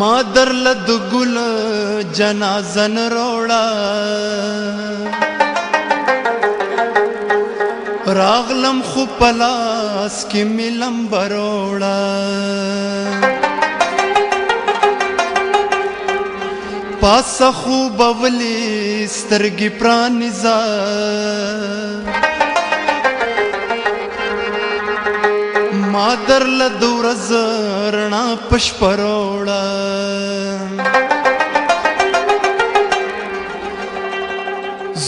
ما درله د ګل جنازه نه روړه راغلم خو پلاس کې مې لمبه روړه پاسه خو به ولې سترګې پرانیزه ما درله د ورځ رڼا په شپه روړه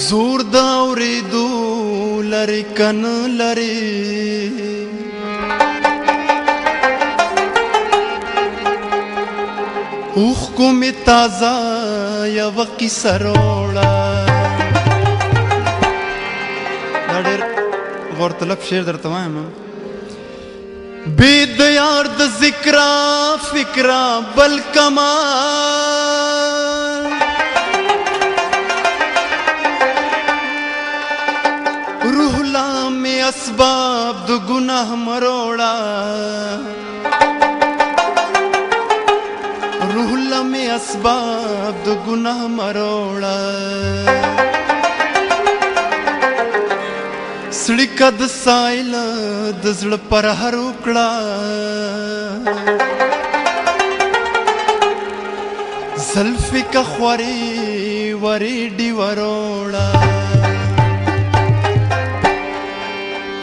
زور د اورېدو لرې که نه لرې اوښکو مې تازه یوه کیسه روړه دا ډېر غورطلب شعر درته وایم بې د یار د ذکره فکره بل کمال روح لا مې اسباب د ګناه مروړه روح لا مې اسباب د ګناه مروړه سړی که د سایل د زړه پر هر وکړه زلفې که خورې ورې ډیوه روړه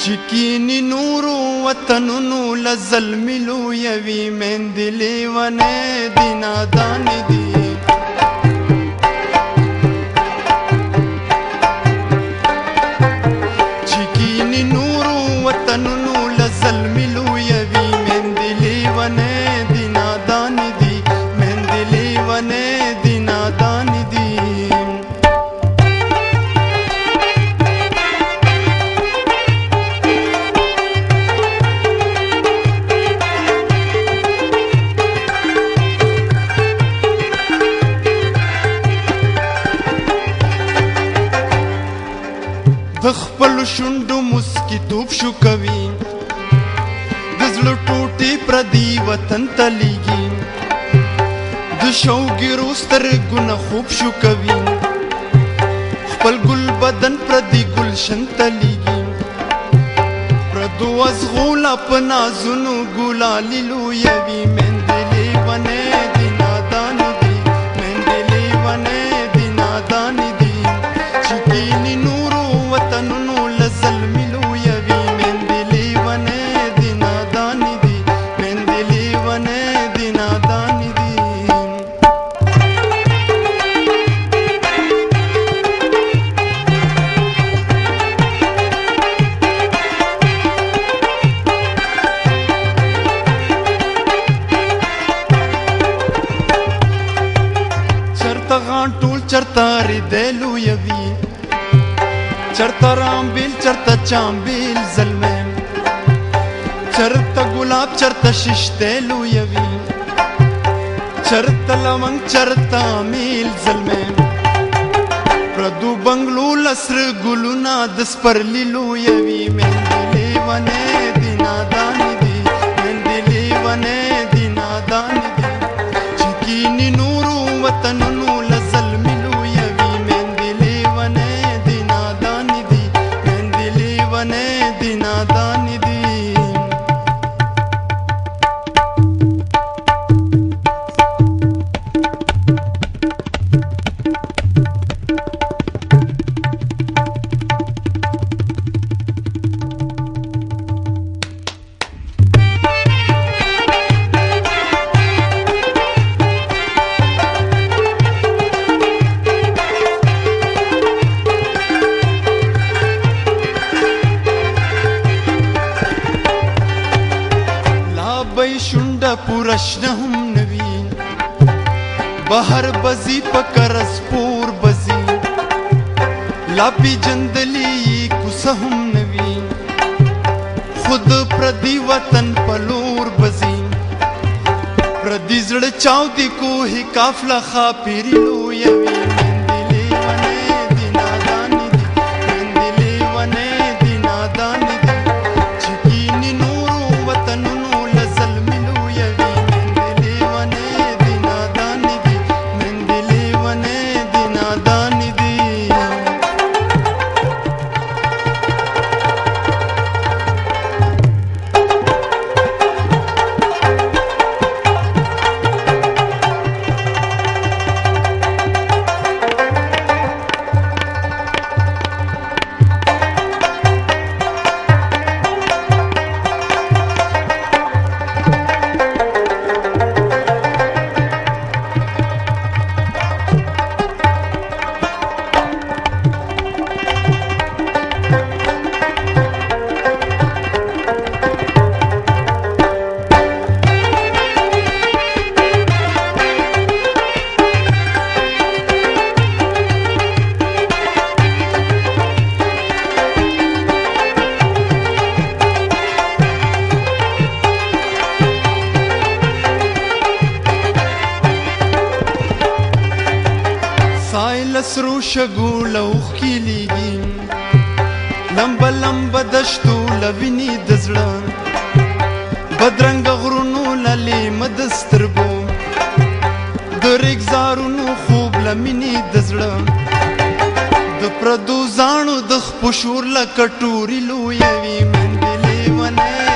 چې کینې نورو وطنونو له ظلمې لویوي میندې لیونې دي نادانې دي وطنونو لظلمې لویوي میندې لیونې دي نادانې دي میندې لیونې دي نادانې دي د خپلو شونډو مسکي توب شو کوي د زړه ټوټې پردي وطن ته لیږي د شوګیرو سترګو نه خوب شو کوي خپل ګل بدن پردي ګلشن ته لیږي پردو ازغو لا په نازونو ګلالي لویوي میندې لیونې دي نادانې دي میندې لیونې دي نادانې دي چې کینې نورو وطنونو له ظلمې لویوي میندې لیونې دي نادانې دي میندې لیونې دي نادانې دي چرته غان ټول چرته ریدې لویوي چرته رامبیل چرته چامبیل ظلمم چرته ګلاب چرته ششته لویوي چرته لونګ چرته میل ظلمم پردو بنگلو لسر ګلونه د سپرلي لویوي میندې لیونې دي نادانې دي میندې لیونې دي نادانې دي چې کینې نورو وطنونو له ظلمې لویوي میندې لیونې دي نادانې دي میندې لیونې دي نادانې دي شونډه پوره شنه هم نوي بهر بزي پکر سپور بزي لا پیجندلی کوڅه هم نوي خود پردي وطن پلور بزي پردي زړه چاودي کوه قافله خاپيري لویوي شګو لوخ کیلیږي لمبه لمبه دشتو لویني د زړه بدرنګ غرونو للې مدسترګو د رګزارونو خوب لمیني د زړه د پردو زانو د خپشور لکټوري لوی وی من دلې ونه